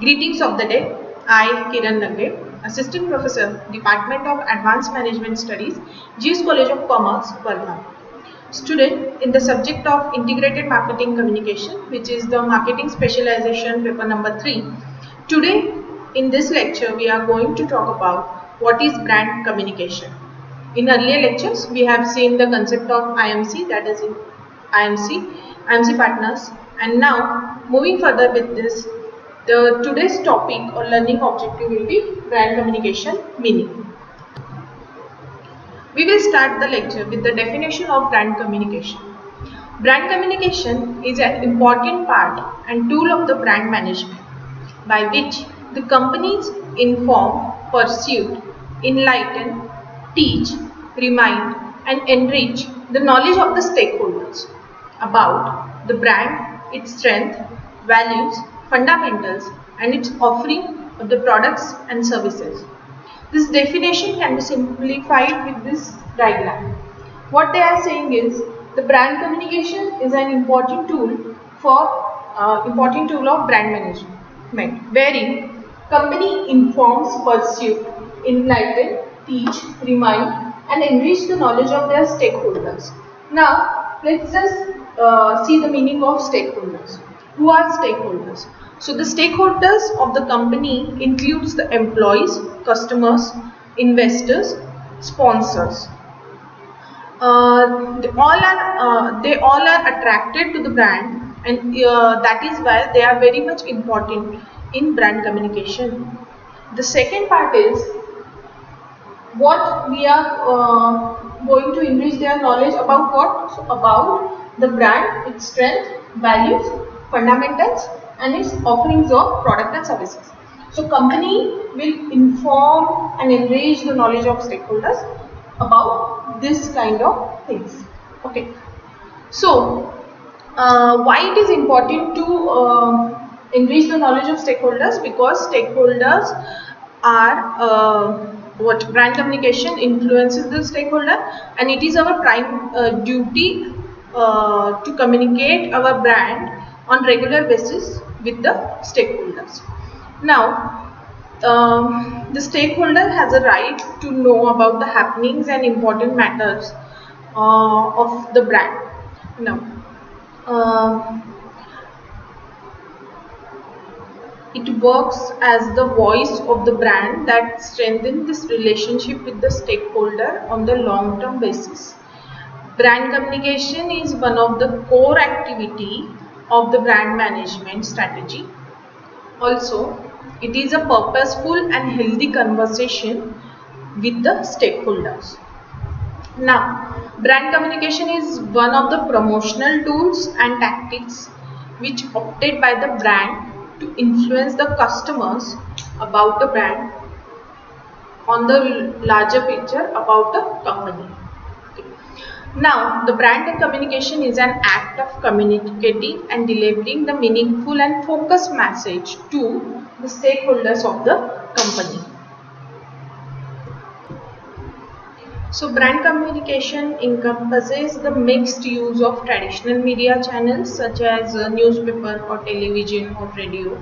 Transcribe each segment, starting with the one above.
Greetings of the day. I, Kiran Nagde, Assistant Professor, Department of Advanced Management Studies, GS College of Commerce, Wardha. Student in the subject of Integrated Marketing Communication, which is the Marketing Specialization paper number 3. Today, in this lecture, we are going to talk about what is brand communication. In earlier lectures, we have seen the concept of IMC, that is in IMC partners, and now moving further with this, today's topic or learning objective will be brand communication meaning. We will start the lecture with the definition of brand communication. Brand communication is an important part and tool of the brand management by which the companies inform, pursue, enlighten, teach, remind and enrich the knowledge of the stakeholders about the brand, its strength, values, fundamentals and its offering of the products and services. This definition can be simplified with this diagram. What they are saying is the brand communication is an important tool of brand management, wherein company informs, pursue, enlighten, teach, remind, and enrich the knowledge of their stakeholders. Now, let's just see the meaning of stakeholders. Who are stakeholders? So the stakeholders of the company includes the employees, customers, investors, sponsors. They all are attracted to the brand, and that is why they are very much important in brand communication. The second part is what we are going to enrich their knowledge about what? So about the brand, its strength, values, fundamentals and its offerings of product and services. So company will inform and enrich the knowledge of stakeholders about this kind of things. Okay. So why it is important to enrich the knowledge of stakeholders? Because stakeholders are what brand communication influences the stakeholder, and it is our prime duty to communicate our brand on regular basis with the stakeholders. Now, the stakeholder has a right to know about the happenings and important matters of the brand. Now, it works as the voice of the brand that strengthens this relationship with the stakeholder on the long-term basis. Brand communication is one of the core activity of the brand management strategy. Also, it is a purposeful and healthy conversation with the stakeholders. Now, brand communication is one of the promotional tools and tactics which opted by the brand to influence the customers about the brand on the larger picture about the company. Now, the brand communication is an act of communicating and delivering the meaningful and focused message to the stakeholders of the company. So, brand communication encompasses the mixed use of traditional media channels such as newspaper or television or radio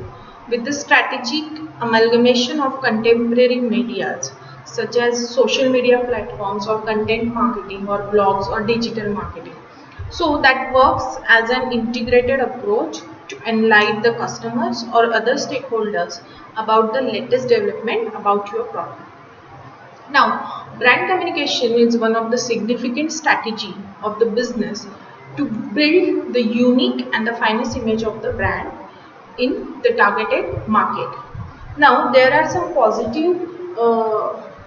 with the strategic amalgamation of contemporary medias such as social media platforms or content marketing or blogs or digital marketing. So that works as an integrated approach to enlighten the customers or other stakeholders about the latest development about your product. Now, brand communication is one of the significant strategy of the business to build the unique and the finest image of the brand in the targeted market. Now, there are some positive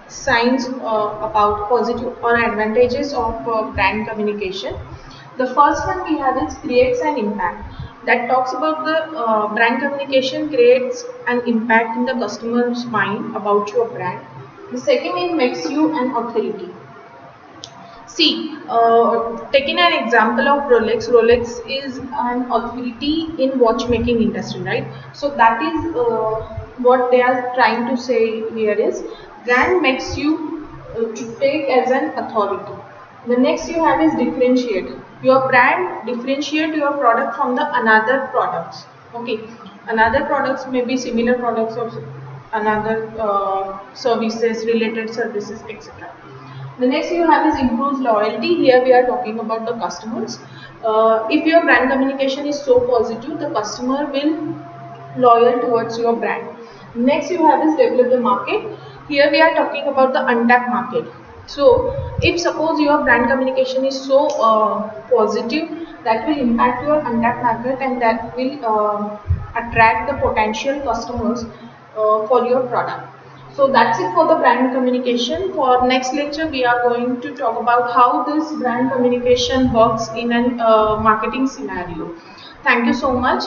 signs about positive or advantages of brand communication. The first one we have is creates an impact. That talks about the brand communication creates an impact in the customer's mind about your brand. The second is makes you an authority. See, taking an example of Rolex, Rolex is an authority in watchmaking industry, right? So that is what they are trying to say here is brand makes you to take as an authority. The next you have is differentiate. Your brand differentiate your product from the another products. Okay, another products may be similar products or another services, related services, etc. The next you have is improves loyalty. Here we are talking about the customers. If your brand communication is so positive, the customer will loyal towards your brand. Next you have is develop the market. Here we are talking about the untapped market. So if suppose your brand communication is so positive, that will impact your untapped market and that will attract the potential customers for your product. So that's it for the brand communication. For next lecture, we are going to talk about how this brand communication works in a marketing scenario. Thank you so much.